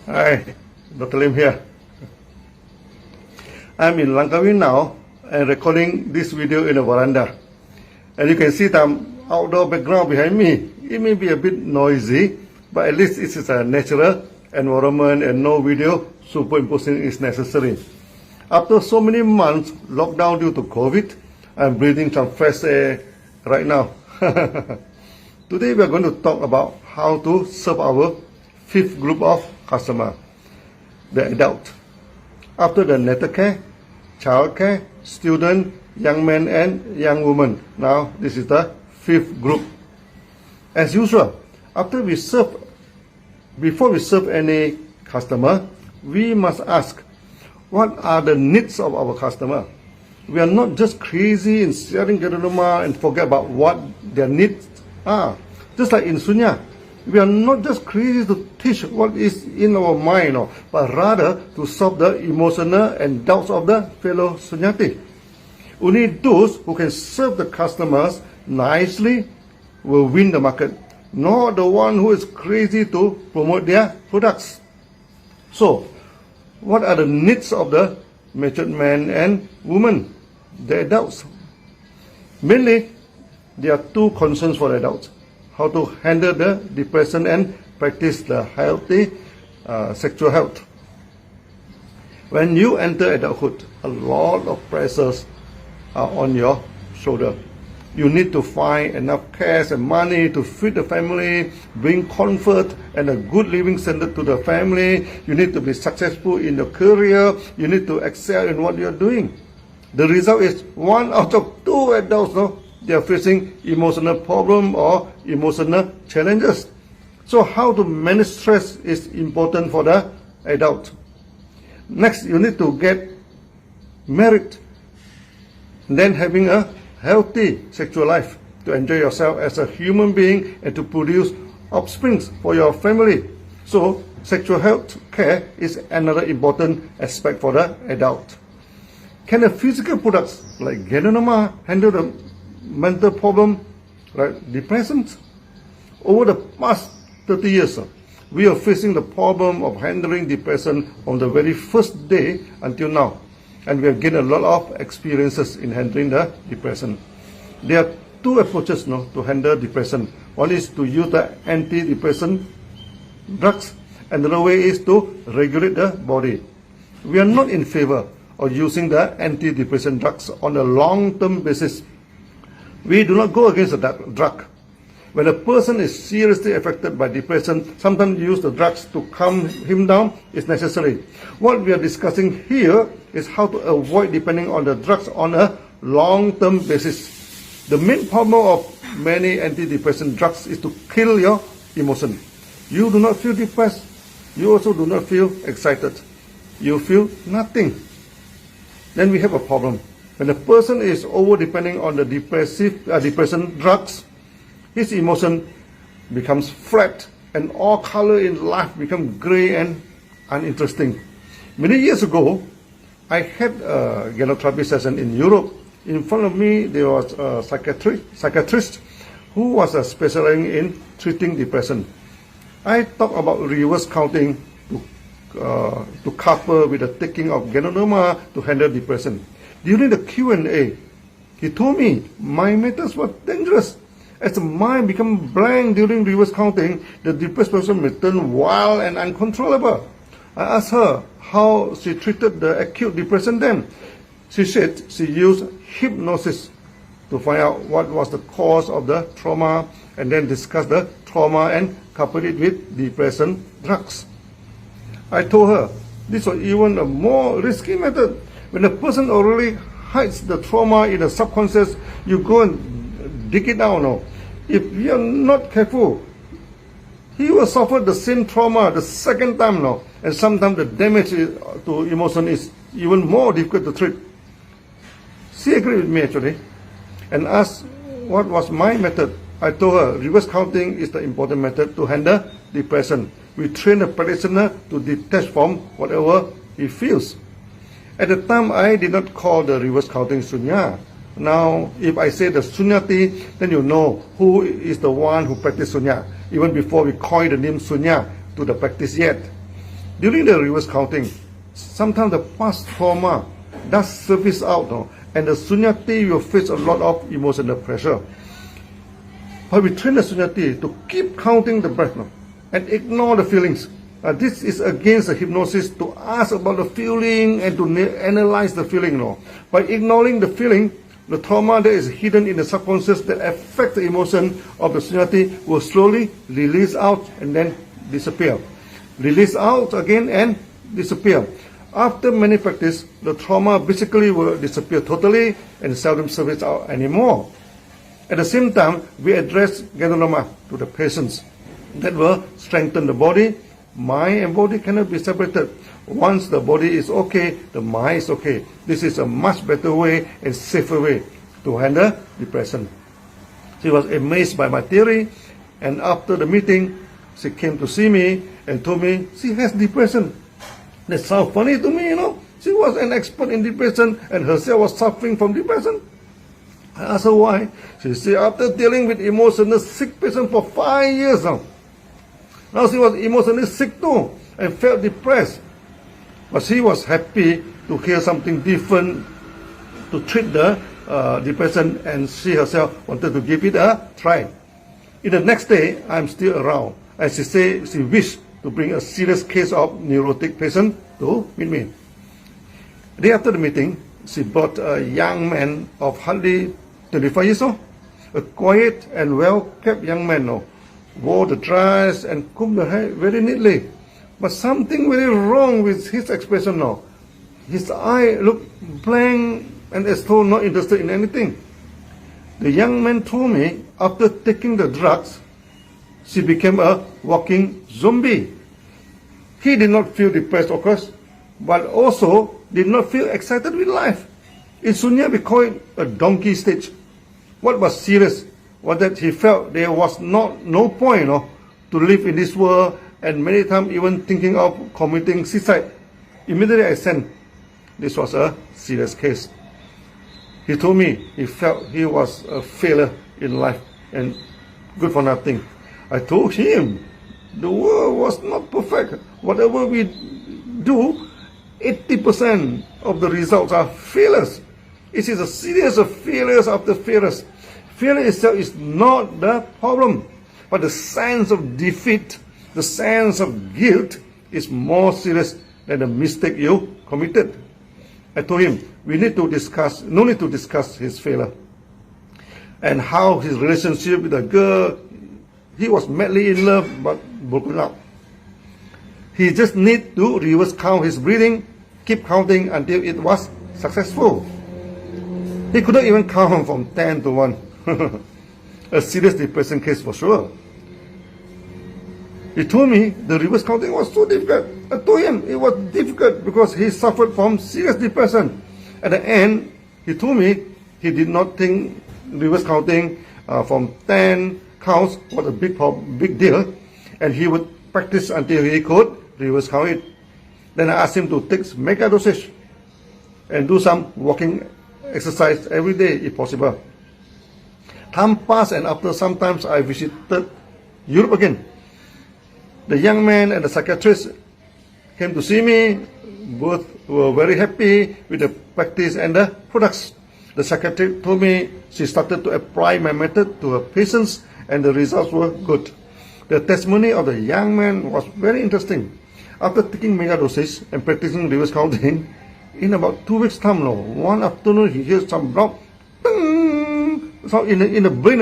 Hi, Dr. Lim here. I'm in Langkawi now and recording this video in a veranda. And you can see some outdoor background behind me. It may be a bit noisy, but at least it is a natural environment and no video superimposing is necessary. After so many months lockdown due to COVID, I'm breathing some fresh air right now. Today we are going to talk about how to serve our fifth group of customer, the adult. After the natal care, child care, student, young men and young women. Now this is the fifth group. As usual, before we serve any customer, we must ask, what are the needs of our customer? We are not just crazy in sharing Geronoma and forget about what their needs are. Just like in Sunya, we are not just crazy to teach what is in our mind, but rather to solve the emotional and doubts of the fellow Sunyati. Only those who can serve the customers nicely will win the market, not the one who is crazy to promote their products. So, what are the needs of the matured men and women, the adults? Mainly, there are two concerns for the adults: how to handle the depression and practice the healthy sexual health. When you enter adulthood, a lot of pressures are on your shoulder. You need to find enough cash and money to feed the family, bring comfort and a good living standard to the family. You need to be successful in your career. You need to excel in what you are doing. The result is 1 out of 2 adults, they are facing emotional problem or emotional challenges. So how to manage stress is important for the adult. Next, you need to get married, then having a healthy sexual life to enjoy yourself as a human being and to produce offspring for your family. So sexual health care is another important aspect for the adult. Can the physical products like Geronoma handle the mental problem like depression? Over the past 30 years, we are facing the problem of handling depression from the very first day until now. And we have gained a lot of experiences in handling the depression. There are 2 approaches to handle depression. One is to use the antidepressant drugs, and the other way is to regulate the body. We are not in favor of using the antidepressant drugs on a long-term basis. We do not go against the drug. When a person is seriously affected by depression, sometimes use the drugs to calm him down is necessary. What we are discussing here is how to avoid depending on the drugs on a long-term basis. The main problem of many antidepressant drugs is to kill your emotion. You do not feel depressed. You also do not feel excited. You feel nothing. Then we have a problem. When a person is over-depending on the depression drugs, his emotion becomes flat and all color in life becomes gray and uninteresting. Many years ago, I had a galotherapy session in Europe. In front of me, there was a psychiatrist who was specializing in treating depression. I talked about reverse counting to couple with the taking of Geronoma to handle depression. During the Q&A, he told me my methods were dangerous. As the mind becomes blank during reverse counting, the depressed person may turn wild and uncontrollable. I asked her how she treated the acute depression then. She said she used hypnosis to find out what was the cause of the trauma and then discuss the trauma and couple it with depression drugs. I told her this was even a more risky method. When a person already hides the trauma in the subconscious, you go and dig it out. If you are not careful, he will suffer the same trauma the second time and sometimes the damage to emotion is even more difficult to treat. She agreed with me actually and asked what was my method. I told her reverse counting is the important method to handle depression. We train a practitioner to detach from whatever he feels. At the time, I did not call the reverse counting Sunya. Now, if I say the Sunyati, then you know who is the one who practiced Sunya, even before we coin the name Sunya to the practice yet. During the reverse counting, sometimes the past trauma does surface out, and the sunyati will face a lot of emotional pressure. But we train the sunyati to keep counting the breath and ignore the feelings. This is against the hypnosis to ask about the feeling and to analyze the feeling. By ignoring the feeling, the trauma that is hidden in the subconscious that affects the emotion of the sunyati will slowly release out and then disappear. Release out again and disappear. After many practice, the trauma basically will disappear totally and seldom surface out anymore. At the same time, we address Ganolama to the patients. That will strengthen the body. Mind and body cannot be separated. Once the body is okay, the mind is okay. This is a much better way and safer way to handle depression. She was amazed by my theory, and after the meeting, she came to see me and told me she has depression. That sounds funny to me, She was an expert in depression and herself was suffering from depression. I asked her why. She said after dealing with emotionally sick patient for 5 years now she was emotionally sick too and felt depressed. But she was happy to hear something different to treat the depression, and she herself wanted to give it a try. In the next day, I'm still around, and she said she wished to bring a serious case of neurotic patient to meet me. The day after the meeting, she brought a young man of hardly 25 years old, a quiet and well-kept young man, wore the dress and combed the hair very neatly. But something very wrong with his expression now. His eye looked blank and as though not interested in anything. The young man told me after taking the drugs, she became a walking zombie. He did not feel depressed, of course, but also did not feel excited with life. In Sunya, we call it a donkey stage. What was serious was that he felt there was no point to live in this world, and many times even thinking of committing suicide. Immediately I sensed this was a serious case. He told me he felt he was a failure in life and good for nothing. I told him the world was not perfect. Whatever we do, 80% of the results are failures. It is a series of failures after failures. Failure itself is not the problem, but the sense of defeat, the sense of guilt is more serious than the mistake you committed. I told him no need to discuss his failure and how his relationship with the girl, he was madly in love but broken up. He just need to reverse count his breathing, keep counting until it was successful. He couldn't even count from 10 to 1. A serious depression case for sure. He told me the reverse counting was so difficult. I told him it was difficult because he suffered from serious depression. At the end, he told me he did not think reverse counting from 10 counts was a big deal, and he would practice until he could reverse count it. Then I asked him to take mega dosage and do some walking exercise every day if possible. Time passed, and after some time I visited Europe again. The young man and the psychiatrist came to see me. Both were very happy with the practice and the products. The psychiatrist told me she started to apply my method to her patients and the results were good. The testimony of the young man was very interesting. After taking mega dosage and practicing reverse counting, in about 2 weeks' time, one afternoon he hears some loud sound in the brain,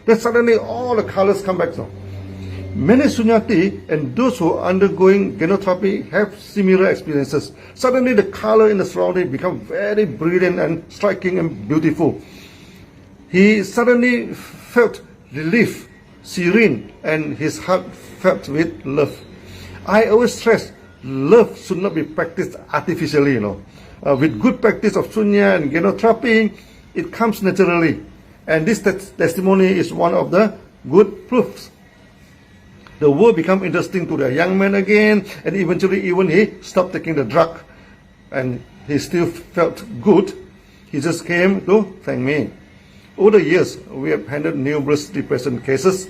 Then suddenly all the colors come back. Many sunyati and those who are undergoing genotherapy have similar experiences. Suddenly the color in the surrounding become very brilliant and striking and beautiful. He suddenly felt relief, serene, and his heart felt with love. I always stress, love should not be practiced artificially, With good practice of sunya and genotherapy, it comes naturally. And this testimony is one of the good proofs. The world became interesting to the young man again, and eventually even he stopped taking the drug, and he still felt good. He just came to thank me. Over the years, we have handled numerous depression cases.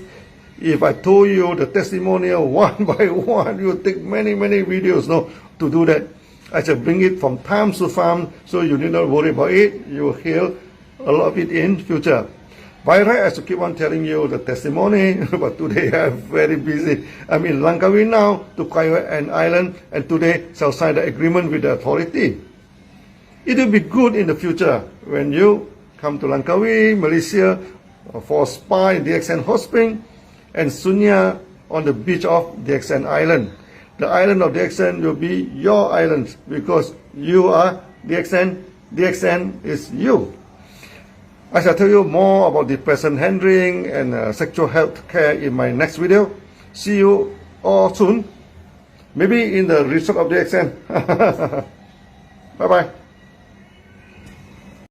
If I told you the testimonial one by one, you would take many videos to do that. I shall bring it from time to time, so you need not worry about it. You will hear a lot of it in future. By right, I should keep on telling you the testimony, but today I'm very busy. I'm in Langkawi now to acquire an island, and today shall sign the agreement with the authority. It will be good in the future when you come to Langkawi, Malaysia, for spa in DXN Hot Spring, and Sunya on the beach of DXN Island. The island of DXN will be your island because you are DXN. DXN is you. I shall tell you more about depression handling and sexual health care in my next video. See you all soon. Maybe in the resort of DXN. Bye bye.